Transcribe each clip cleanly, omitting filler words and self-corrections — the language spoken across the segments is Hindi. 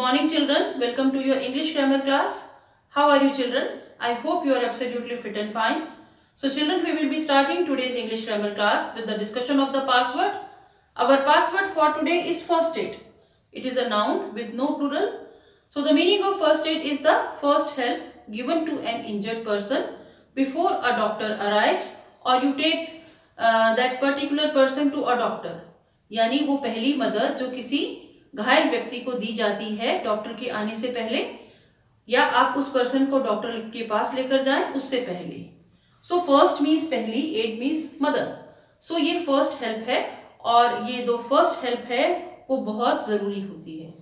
morning children, welcome to your English grammar class. How are you children? I hope you are absolutely fit and fine. So children, we will be starting today's English grammar class with the discussion of the password. Our password for today is first aid. It is a noun with no plural. So the meaning of first aid is the first help given to an injured person before a doctor arrives or you take that particular person to a doctor. यानी वो पहली मदद जो किसी घायल व्यक्ति को दी जाती है डॉक्टर के आने से पहले या आप उस पर्सन को डॉक्टर के पास लेकर जाएं उससे पहले. सो फर्स्ट मीन्स पहली, एड मीन्स मदद. सो ये फर्स्ट हेल्प है और ये दो फर्स्ट हेल्प है वो बहुत ज़रूरी होती है.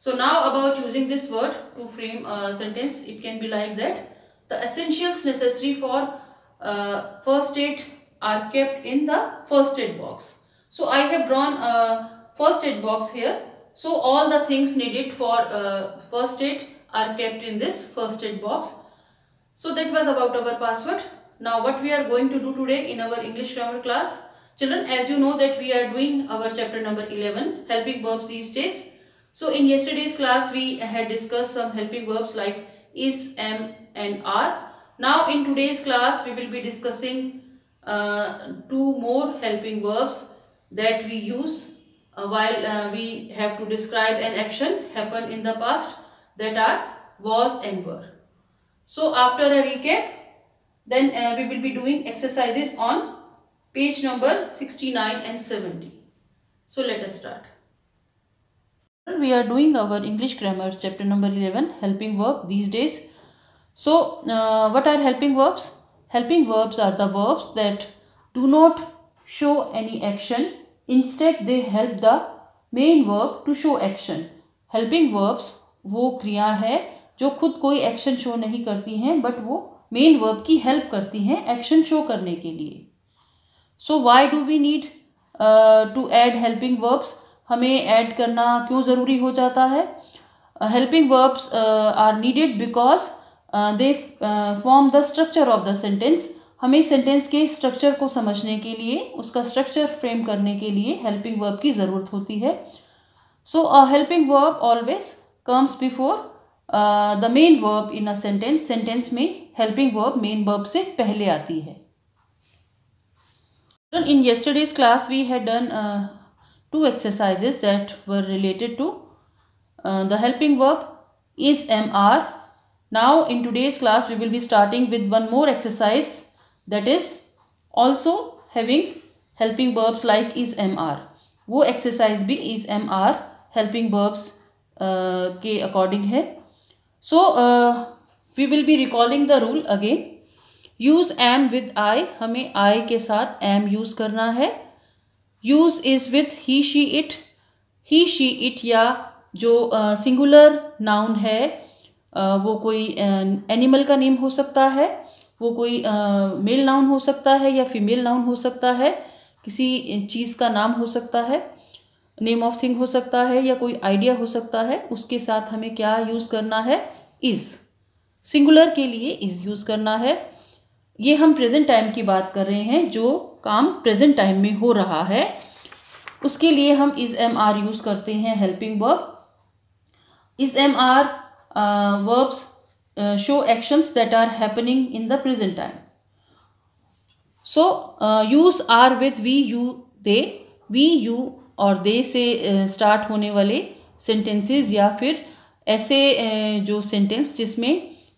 So now about using this word to frame sentence, it can be like that the essentials necessary for first aid are kept in the first aid box. So I have drawn a first aid box here. So all the things needed for first aid are kept in this first aid box. So that was about our password. Now what we are going to do today in our English grammar class. Children, as you know that we are doing our chapter number 11, helping verbs these days. So in yesterday's class we had discussed some helping verbs like is, am and are. Now in today's class we will be discussing two more helping verbs that we use while we have to describe an action happened in the past, that are was and were. So after a recap, then we will be doing exercises on page number 69 and 70. So let us start. We are doing our English grammar chapter number 11, helping verb these days. So what are helping verbs? Helping verbs are the verbs that do not show any action, instead they help the main verb to show action. Helping verbs वो क्रिया है जो खुद कोई एक्शन शो नहीं करती हैं बट वो मेन वर्ब की हेल्प करती हैं एक्शन शो करने के लिए. So why do we need to add helping verbs? हमें ऐड करना क्यों ज़रूरी हो जाता है? Helping verbs are needed because they form the structure of the sentence. हमें सेंटेंस के स्ट्रक्चर को समझने के लिए, उसका स्ट्रक्चर फ्रेम करने के लिए हेल्पिंग वर्ब की ज़रूरत होती है. So a helping verb always comes before the main verb in a sentence. Sentence में हेल्पिंग वर्ब मेन वर्ब से पहले आती है. In yesterday's class we had done two exercises that were related to the helping verb is, am, are. Now in today's class we will be starting with one more exercise that is also having helping verbs like is, am, are. वो exercise भी is, am, are helping verbs के according है. So we will be recalling the rule again. Use am with I. हमें I के साथ am use करना है. Use is with he, she, it. he, she, it या जो singular noun है वो कोई एनिमल का नेम हो सकता है, वो कोई मेल नाउन हो सकता है या फीमेल नाउन हो सकता है, किसी चीज़ का नाम हो सकता है, नेम ऑफ थिंग हो सकता है या कोई आइडिया हो सकता है. उसके साथ हमें क्या यूज़ करना है? इज़. सिंगुलर के लिए इज़ यूज़ करना है. ये हम प्रेजेंट टाइम की बात कर रहे हैं, जो काम प्रेजेंट टाइम में हो रहा है उसके लिए हम इज़, एम, आर यूज़ करते हैं helping verb. Is, am, are verbs show actions that are happening in the present time. So use are with we, you, they. we, you और they से start होने वाले sentences या फिर ऐसे जो sentence जिसमें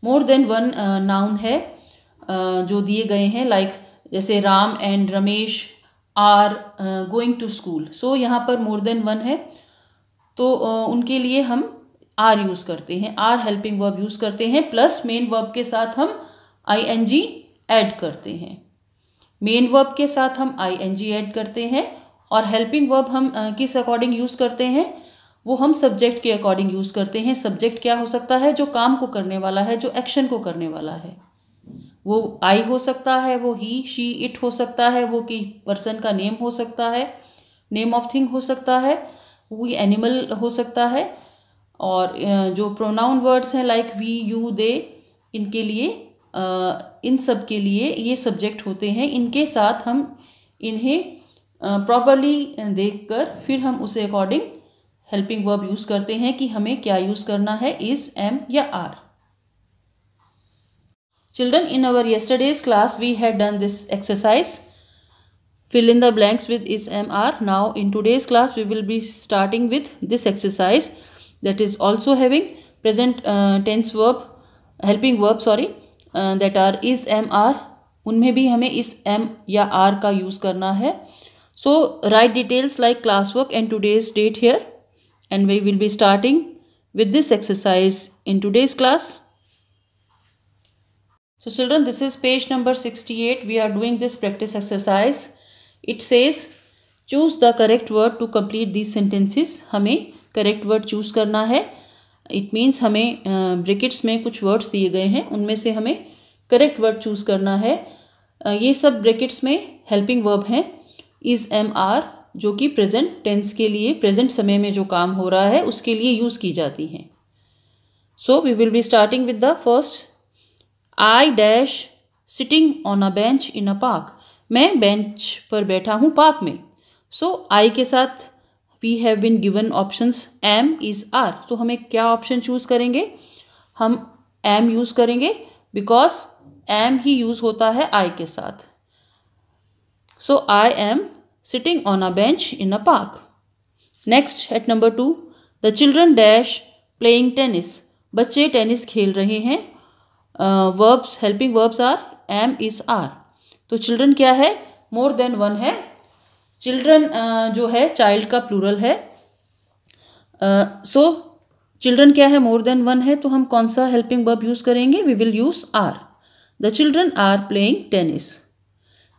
more than one noun है जो दिए गए हैं, like जैसे Ram and Ramesh are going to school. So यहाँ पर more than one है तो उनके लिए हम आर यूज़ करते हैं, आर हेल्पिंग वर्ब यूज़ करते हैं, प्लस मेन वर्ब के साथ हम आईएनजी ऐड करते हैं. मेन वर्ब के साथ हम आईएनजी ऐड करते हैं और हेल्पिंग वर्ब हम किस अकॉर्डिंग यूज़ करते हैं? वो हम सब्जेक्ट के अकॉर्डिंग यूज़ करते हैं. सब्जेक्ट क्या हो सकता है? जो काम को करने वाला है, जो एक्शन को करने वाला है. वो आई हो सकता है, वो ही, शी, इट हो सकता है, वो कि पर्सन का नेम हो सकता है, नेम ऑफ थिंग हो सकता है, वो एनिमल हो सकता है. और जो प्रोनाउन वर्ड्स हैं लाइक वी, यू, दे, इनके लिए इन सब के लिए ये सब्जेक्ट होते हैं. इनके साथ हम इन्हें प्रॉपरली देखकर फिर हम उसे अकॉर्डिंग हेल्पिंग वर्ब यूज़ करते हैं कि हमें क्या यूज़ करना है, इज़, एम या are. Children, in our yesterday's class we had done this exercise. Fill in the blanks with is, am, are. Now in today's class we will be starting with this exercise that is also having present tense verb, helping verb that are is, am, are. उनमें भी हमें is, am या are का यूज़ करना है. So write details like classwork and today's date here, and we will be starting with this exercise in today's class. So children, this is page number 68. We are doing this practice exercise. It says choose the correct word to complete these sentences. हमें correct word choose करना है. It means हमें brackets में कुछ words दिए गए हैं, उनमें से हमें correct word choose करना है. ये सब brackets में helping verb हैं. is, am, are जो कि present tense के लिए, present समय में जो काम हो रहा है उसके लिए use की जाती हैं. So we will be starting with the first. I dash sitting on a bench in a park. मैं बेंच पर बैठा हूँ पार्क में. So I के साथ we have been given options am, is, are. तो हमें क्या ऑप्शन चूज करेंगे? हम am यूज करेंगे because am ही यूज होता है I के साथ. So I am sitting on a bench in a park. Next at number 2, the children dash playing tennis. बच्चे टेनिस खेल रहे हैं. Verbs, helping verbs are am, is, are. तो चिल्ड्रन क्या है? मोर देन वन है. चिल्ड्रन जो है चाइल्ड का प्लूरल है. सो चिल्ड्रन क्या है? मोर देन वन है. तो हम कौन सा हेल्पिंग वर्ब यूज करेंगे? We will use are. The children are playing tennis.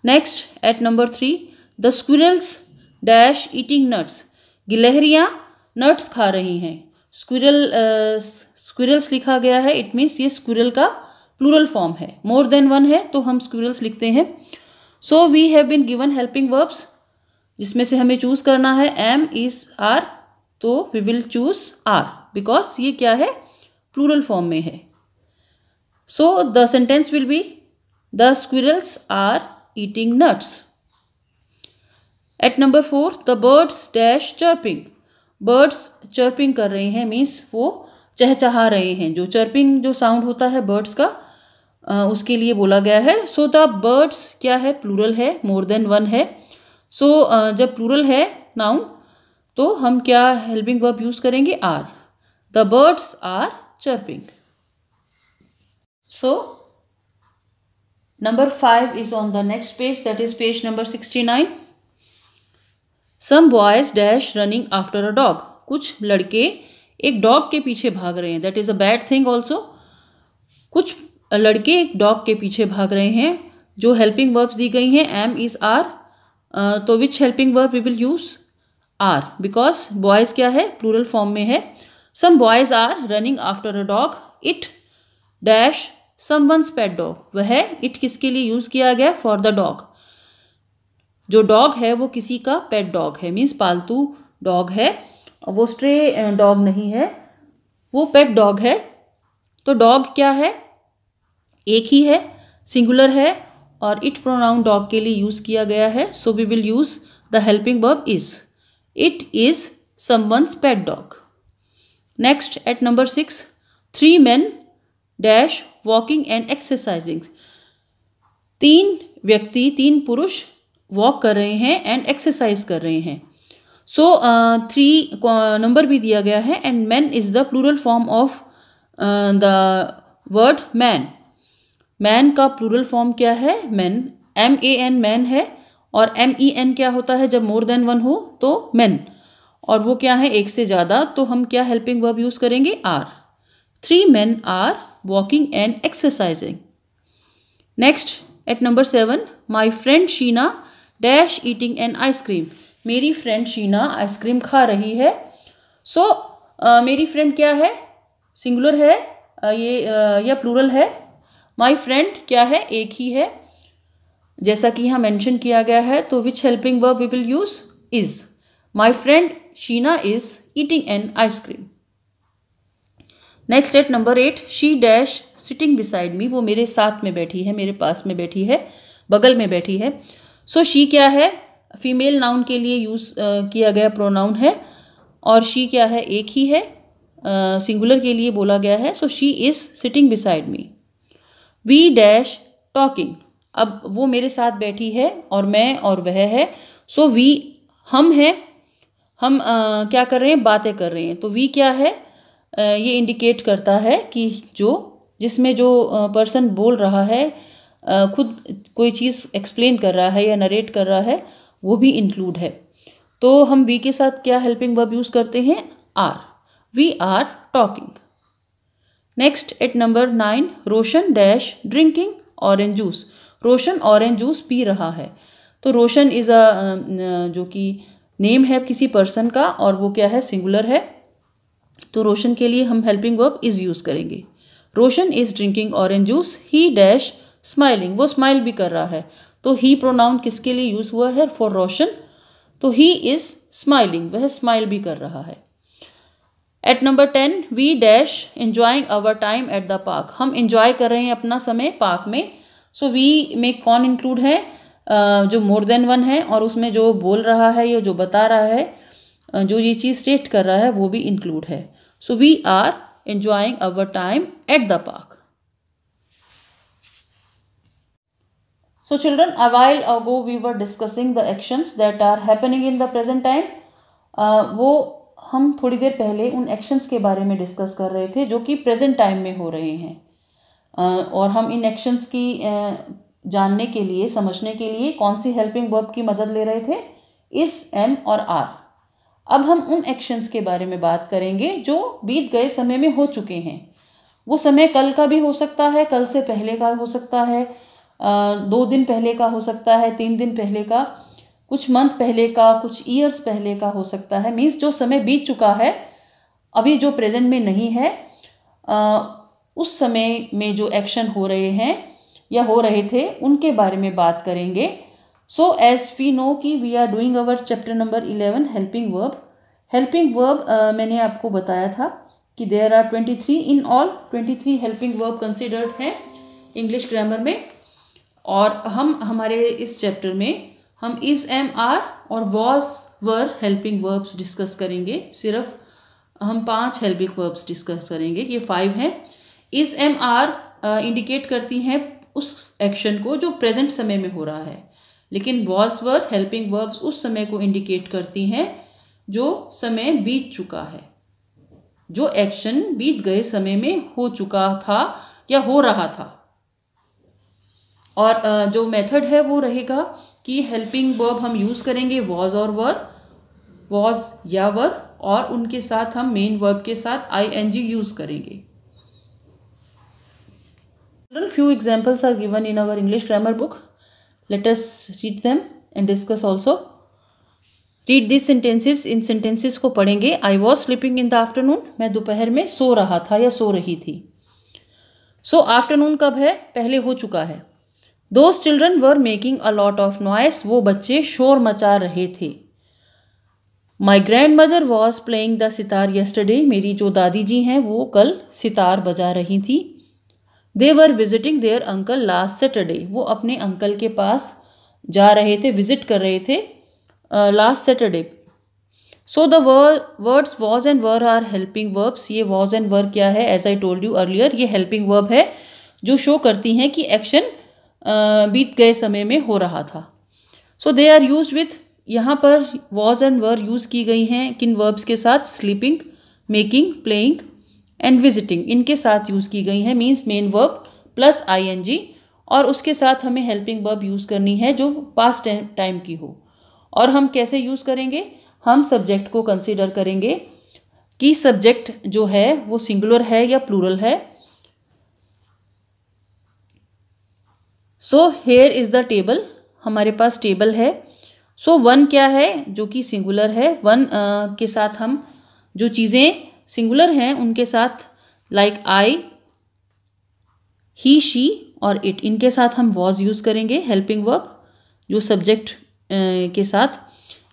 Next at number 3, the squirrels dash eating nuts. गिलहरियाँ नट्स खा रही हैं. स्क्विरल्स लिखा गया है. इट मीन्स ये स्क्विरल का प्लूरल फॉर्म है. मोर देन वन है तो हम स्क्विरल्स लिखते हैं. So we have been given helping verbs जिसमें से हमें चूज करना है एम, इज, आर. तो we will choose are because ये क्या है? प्लूरल फॉर्म में है. So the sentence will be the squirrels are eating nuts. At number 4, the birds dash chirping. Birds chirping कर रहे हैं मीन्स वो चहचहा रहे हैं. जो चर्पिंग जो साउंड होता है बर्ड्स का उसके लिए बोला गया है. सो द बर्ड्स क्या है? प्लूरल है, मोर देन वन है. सो जब प्लूरल है नाउन तो हम क्या हेल्पिंग वर्ब यूज करेंगे? Are. The birds are chirping. So number 5 is on the next page, that is page number 69. Some boys dash running after a dog. कुछ लड़के एक डॉग के पीछे भाग रहे हैं. That is a bad thing also. कुछ लड़के एक डॉग के पीछे भाग रहे हैं. जो हेल्पिंग वर्ब्स दी गई हैं एम, इज, आर. तो which helping verb we will use? Are because boys क्या है? प्लूरल फॉर्म में है. Some boys are running after a dog. It dash someone's pet dog. वह इट किसके लिए यूज किया गया? For the dog. जो डॉग है वो किसी का पेट डॉग है, मीन्स पालतू डॉग है. वो स्ट्रे डॉग नहीं है, वो पेट डॉग है. तो डॉग क्या है? एक ही है, सिंगुलर है और इट प्रोनाउन डॉग के लिए यूज किया गया है. So we will use the helping verb is. It is someone's pet dog. Next at number 6, 3 men dash walking and exercising. 3 पुरुष वॉक कर रहे हैं एंड एक्सरसाइज कर रहे हैं. सो 3 नंबर भी दिया गया है and men is the plural form of the word man. Man का प्लूरल फॉर्म क्या है? मैन. MAN मैन है और MEN क्या होता है जब मोर देन वन हो? तो मैन. और वो क्या है? एक से ज़्यादा. तो हम क्या हेल्पिंग वर्ब यूज़ करेंगे? Are. 3 men are walking and exercising. Next at number 7, my friend Sheena dash eating an ice cream. मेरी फ्रेंड शीना आइसक्रीम खा रही है. सो मेरी फ्रेंड क्या है? सिंगुलर है ये या प्लूरल है? माई फ्रेंड क्या है? एक ही है जैसा कि यहाँ मेंशन किया गया है. तो which helping verb we will use? Is. My friend Sheena is eating an ice cream. Next at number 8, she dash sitting beside me. वो मेरे साथ में बैठी है, मेरे पास में बैठी है, बगल में बैठी है. सो शी क्या है? फीमेल नाउन के लिए यूज़ किया गया प्रोनाउन है. और शी क्या है, एक ही है, सिंगुलर के लिए बोला गया है। So she is sitting beside me. We dash talking, अब वो मेरे साथ बैठी है और मैं और वह है। सो वी हम हैं, हम क्या कर रहे हैं, बातें कर रहे हैं। तो वी क्या है, ये इंडिकेट करता है कि जिसमें जो पर्सन बोल रहा है, खुद कोई चीज़ एक्सप्लेन कर रहा है या नरेट कर रहा है, वो भी इंक्लूड है। तो हम वी के साथ क्या हेल्पिंग वर्ब यूज़ करते हैं, are. We are talking. Next at number 9, Roshan dash drinking orange juice. Roshan orange juice पी रहा है। तो रोशन इज़ जो कि नेम है किसी पर्सन का, और वो क्या है, सिंगुलर है। तो रोशन के लिए हम हेल्पिंग वर्ब इज़ यूज़ करेंगे। Roshan is drinking orange juice. He dash smiling, वो स्माइल भी कर रहा है। तो ही प्रोनाउन किसके लिए यूज़ हुआ है, फॉर रोशन। तो ही इज़ स्माइलिंग, वह स्माइल भी कर रहा है। At number 10, we dash enjoying our time at the park. हम इंजॉय कर रहे हैं अपना समय पार्क में। सो वी में कौन इंक्लूड है, जो मोर देन वन है, और उसमें जो बोल रहा है या जो बता रहा है, जो ये चीज़ स्टेट कर रहा है, वो भी इंक्लूड है। So we are enjoying our time at the park. So children, a while ago we were discussing the actions that are happening in the present time. वो हम थोड़ी देर पहले उन एक्शंस के बारे में डिस्कस कर रहे थे जो कि प्रेजेंट टाइम में हो रहे हैं। और हम इन एक्शंस की जानने के लिए, समझने के लिए कौन सी हेल्पिंग वर्ब की मदद ले रहे थे, इस, एम और आर। अब हम उन एक्शंस के बारे में बात करेंगे जो बीत गए समय में हो चुके हैं। वो समय कल का भी हो सकता है, कल से पहले का हो सकता है, 2 दिन पहले का हो सकता है, 3 दिन पहले का, कुछ मंथ पहले का, कुछ ईयर्स पहले का हो सकता है। मीन्स जो समय बीत चुका है, अभी जो प्रेजेंट में नहीं है, उस समय में जो एक्शन हो रहे हैं या हो रहे थे, उनके बारे में बात करेंगे। सो एज वी नो कि we are doing our chapter number 11 helping verb. Helping verb मैंने आपको बताया था कि there are 23 in all, 23 helping verb considered हैं इंग्लिश ग्रामर में। और हम हमारे इस चैप्टर में हम इज, एम, आर और was, were helping verbs discuss करेंगे। सिर्फ हम 5 हेल्पिंग वर्ब्स डिस्कस करेंगे, ये 5 हैं। इज, एम, आर इंडिकेट करती हैं उस एक्शन को जो प्रेजेंट समय में हो रहा है, लेकिन वॉज, वर हेल्पिंग वर्ब्स उस समय को इंडिकेट करती हैं जो समय बीत चुका है, जो एक्शन बीत गए समय में हो चुका था या हो रहा था। और जो मेथड है वो रहेगा कि हेल्पिंग वर्ब हम यूज़ करेंगे वॉज और वर, वॉज या वर, और उनके साथ हम मेन वर्ब के साथ आईएनजी यूज़ करेंगे। Few examples are given in our English grammar book. Let us read them and discuss also. Read these sentences. In sentences को पढ़ेंगे। I was sleeping in the afternoon. मैं दोपहर में सो रहा था या सो रही थी। So afternoon कब है, पहले हो चुका है। Those children were making a lot of noise. वो बच्चे शोर मचा रहे थे। My grandmother was playing the sitar yesterday. मेरी जो दादी जी हैं वो कल सितार बजा रही थी। They were visiting their uncle last Saturday. वो अपने अंकल के पास जा रहे थे, विजिट कर रहे थे last Saturday. So the words was and were are helping verbs. ये वॉज एंड वर क्या है, as I told you earlier, ये हेल्पिंग वर्ब है जो शो करती हैं कि एक्शन बीत गए समय में हो रहा था। सो दे आर यूज्ड विथ, यहाँ पर वॉज एंड वर यूज़ की गई हैं किन वर्ब्स के साथ, sleeping, making, playing and visiting, इनके साथ यूज़ की गई हैं। Means main verb plus ING, और उसके साथ हमें हेल्पिंग वर्ब यूज़ करनी है जो पास्ट टाइम की हो। और हम कैसे यूज़ करेंगे, हम सब्जेक्ट को कंसीडर करेंगे कि सब्जेक्ट जो है वो सिंगुलर है या प्लूरल है। So here is the table, हमारे पास टेबल है। सो वन क्या है, जो कि सिंगुलर है। वन के साथ हम जो चीज़ें सिंगुलर हैं उनके साथ लाइक आई, ही, शी और इट, इनके साथ हम वॉज यूज़ करेंगे हेल्पिंग वर्ब जो सब्जेक्ट के साथ।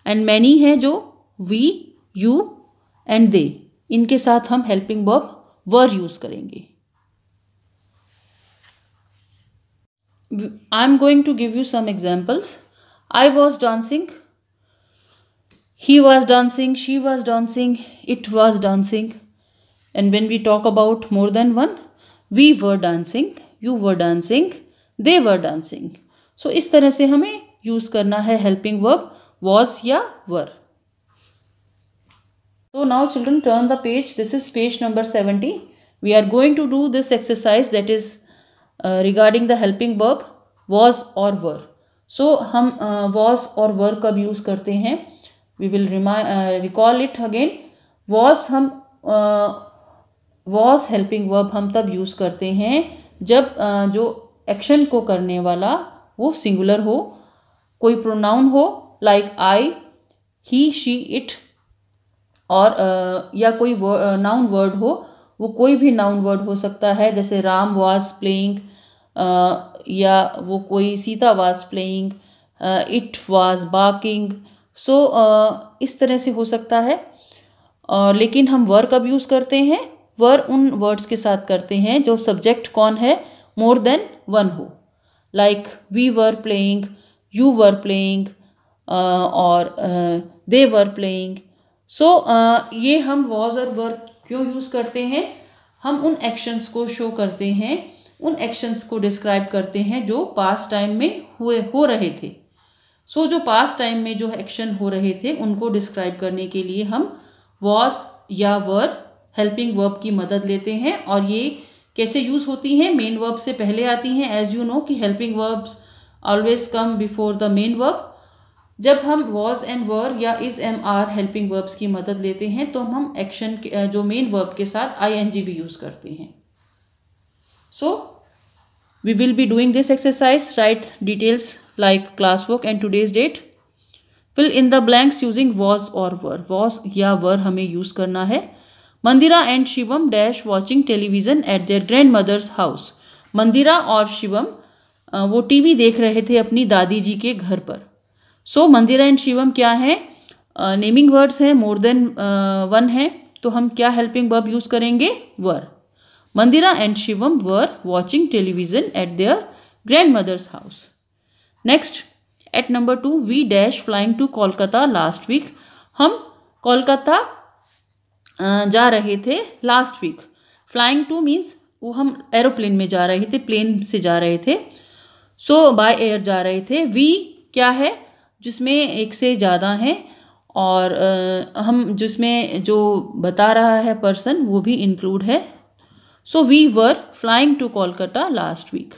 एंड मैनी है जो वी, यू एंड दे, इनके साथ हम हेल्पिंग वर्ब वर यूज़ करेंगे। I am going to give you some examples. I was dancing He was dancing, she was dancing, it was dancing. And when we talk about more than one, we were dancing, you were dancing, they were dancing. So इस तरह से हमें यूज करना है helping verb was या were. So now children, turn the page. This is page number 70. We are going to do this exercise that is regarding the helping verb was or were. So हम was और were कब use करते हैं? We will recall it again. Was हम was helping verb हम तब use करते हैं जब जो एक्शन को करने वाला वो सिंगुलर हो, कोई प्रोनाउन हो like I, he, she, it, और या कोई नाउन वर्ड हो, वो कोई भी नाउन वर्ड हो सकता है, जैसे राम वाज प्लेइंग, या वो कोई Sita was playing, it was barking. So इस तरह से हो सकता है. लेकिन हम वर कब यूज़ करते हैं? वर उन वर्ड्स के साथ करते हैं जो सब्जेक्ट कौन है, मोर देन वन हो, like we were playing, you were playing, और दे वर प्लेइंग. सो ये हम वॉज और वर क्यों यूज़ करते हैं? हम उन एक्शंस को शो करते हैं, उन एक्शंस को डिस्क्राइब करते हैं जो पास्ट टाइम में हो रहे थे. सो जो पास्ट टाइम में जो एक्शन हो रहे थे उनको डिस्क्राइब करने के लिए हम वॉज या वर हेल्पिंग वर्ब की मदद लेते हैं. और ये कैसे यूज़ होती हैं? मेन वर्ब से पहले आती हैं. एज यू नो कि helping verbs always come before the main verb. जब हम वॉज एंड वर या is am are helping verbs की मदद लेते हैं तो हम एक्शन जो मेन वर्ब के साथ ING भी यूज़ करते हैं. So we will be doing this exercise. Write details like classwork and today's date. Fill in the blanks using was or were. was या were हमें यूज़ करना है. मंदिरा and Shivam dash watching television at their grandmother's house. मंदिरा और शिवम वो टीवी देख रहे थे अपनी दादी जी के घर पर. सो मंदिरा एंड शिवम क्या हैं? नेमिंग वर्ड्स हैं, मोर देन वन है, तो हम क्या हेल्पिंग वर्ब यूज़ करेंगे? Were. Mandira and Shivam were watching television at their grandmother's house. Next at number 2, we dash flying to Kolkata last week. हम कोलकाता जा रहे थे last week. Flying to means वो हम एरोप्लेन में जा रहे थे, प्लेन से जा रहे थे. सो बाय एयर जा रहे थे. वी क्या है? जिसमें एक से ज़्यादा हैं, और हम जिसमें जो बता रहा है पर्सन वो भी इंक्लूड है. So we were flying to Kolkata last week.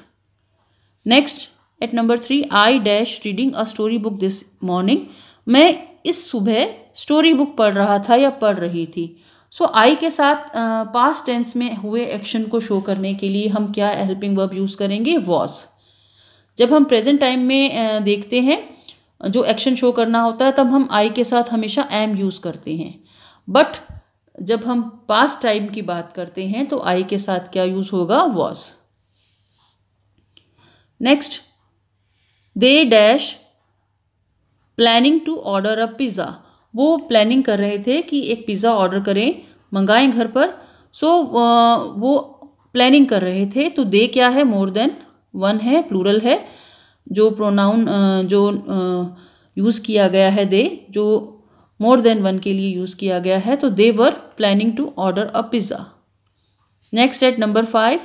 Next at number 3, I dash reading a story book this morning. मैं इस सुबह स्टोरी बुक पढ़ रहा था या पढ़ रही थी. सो आई के साथ पास्ट टेंस में हुए एक्शन को शो करने के लिए हम क्या हेल्पिंग वर्ब यूज़ करेंगे? वॉज. जब हम प्रेजेंट टाइम में देखते हैं जो एक्शन शो करना होता है तब हम आई के साथ हमेशा एम यूज़ करते हैं. बट जब हम पास्ट टाइम की बात करते हैं तो आई के साथ क्या यूज़ होगा? Was. Next, they dash planning to order a pizza. वो प्लानिंग कर रहे थे कि एक पिज़्ज़ा ऑर्डर करें, मंगाएं घर पर. सो वो प्लानिंग कर रहे थे. तो दे क्या है? मोर देन वन है, प्लूरल है. जो प्रोनाउन जो यूज़ किया गया है दे, जो मोर देन वन के लिए यूज़ किया गया है, तो they were planning to order a pizza. Next at number 5,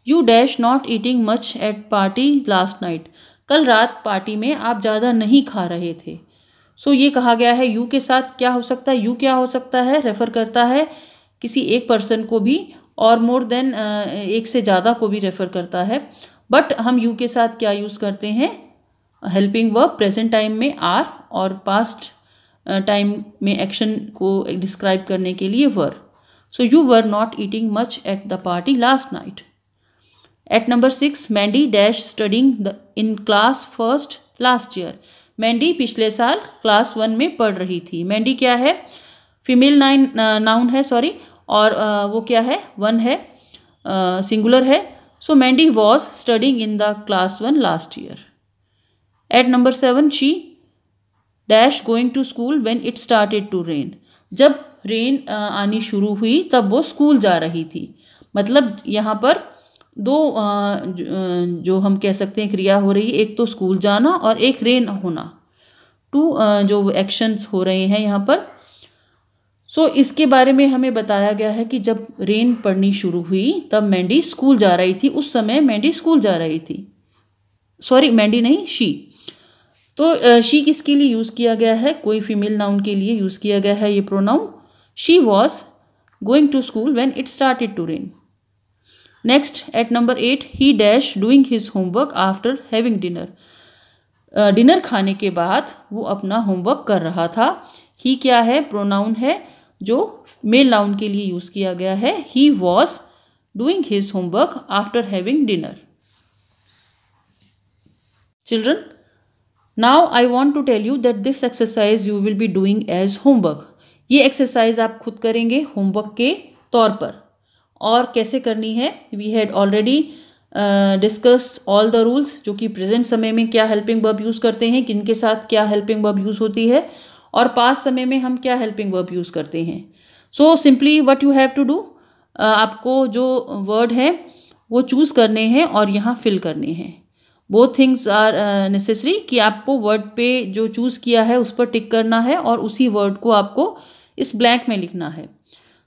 you dash not eating much at party last night. कल रात पार्टी में आप ज़्यादा नहीं खा रहे थे. सो ये कहा गया है यू के साथ. क्या हो सकता है? यू क्या हो सकता है? रेफ़र करता है किसी एक पर्सन को भी, और मोर देन एक से ज़्यादा को भी रेफ़र करता है. बट हम यू के साथ क्या यूज़ करते हैं? हेल्पिंग वर्ब प्रेजेंट टाइम में आर, और पास्ट टाइम में एक्शन को डिस्क्राइब करने के लिए were. So you were not eating much at the party last night. At number 6, Mandy dash studying in class first last year. मैंडी पिछले साल क्लास 1 में पढ़ रही थी. मैंडी क्या है? फीमेल नाउन है, सॉरी, और वो क्या है? वन है, सिंगुलर है. So Mandy was studying in the class 1 last year. At number 7, she dash going to school when it started to rain. जब रेन आनी शुरू हुई तब वो स्कूल जा रही थी. मतलब यहाँ पर दो जो हम कह सकते हैं क्रिया हो रही है, एक तो स्कूल जाना और एक रेन होना. टू जो एक्शंस हो रहे हैं यहाँ पर। सो इसके बारे में हमें बताया गया है कि जब रेन पड़नी शुरू हुई तब मैंडी स्कूल जा रही थी। उस समय मैंडी स्कूल जा रही थी, सॉरी मैंडी नहीं, शी। तो शी किसके लिए यूज़ किया गया है? कोई फीमेल नाउन के लिए यूज़ किया गया है ये pronoun. She was going to school when it started to rain. Next at number 8, he dash doing his homework after having dinner. Dinner खाने के बाद वो अपना होमवर्क कर रहा था। ही क्या है? प्रोनाउन है जो मेल नाउन के लिए यूज़ किया गया है। He was doing his homework after having dinner. Children, now I want to tell you that this exercise you will be doing as homework. ये एक्सरसाइज आप खुद करेंगे होमवर्क के तौर पर। और कैसे करनी है? We had already discuss all the rules, जो कि प्रेजेंट समय में क्या हेल्पिंग वर्ब यूज़ करते हैं, किनके साथ क्या हेल्पिंग वर्ब यूज़ होती है, और पास्ट समय में हम क्या हेल्पिंग वर्ब यूज़ करते हैं। So simply what you have to do, आपको जो वर्ड है वो चूज़ करने हैं और यहाँ फिल करने हैं। बोथ थिंग्स आर नेसेसरी, कि आपको वर्ड पे जो चूज़ किया है उस पर टिक करना है और उसी वर्ड को आपको इस ब्लैंक में लिखना है।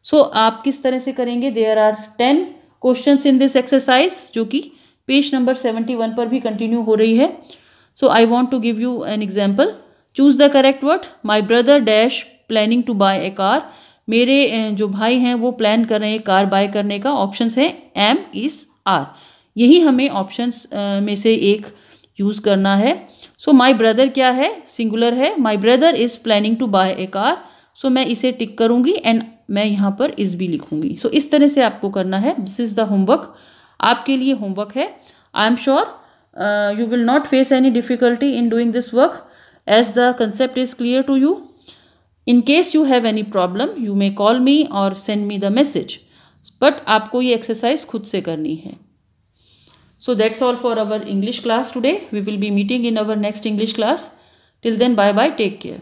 सो आप किस तरह से करेंगे? There are 10 questions in this exercise, जो कि पेज नंबर 71 पर भी कंटिन्यू हो रही है। So I want to give you an example. Choose the correct word. My brother dash planning to buy a car. मेरे जो भाई हैं वो प्लान कर रहे हैं कार बाय करने का। ऑप्शंस हैं एम, इज, आर। यही हमें ऑप्शंस में से एक यूज़ करना है। सो माई ब्रदर क्या है? सिंगुलर है। My brother is planning to buy a car. So मैं इसे टिक करूँगी एंड मैं यहाँ पर इस भी लिखूँगी। सो इस तरह से आपको करना है। दिस इज़ द होमवर्क, आपके लिए होमवर्क है। I am sure you will not face any difficulty in doing this work as the concept is clear to you. In case you have any problem, you may call me or send me the message. But आपको ये exercise खुद से करनी है. So that's all for our English class today. We will be meeting in our next English class. Till then, bye bye. Take care.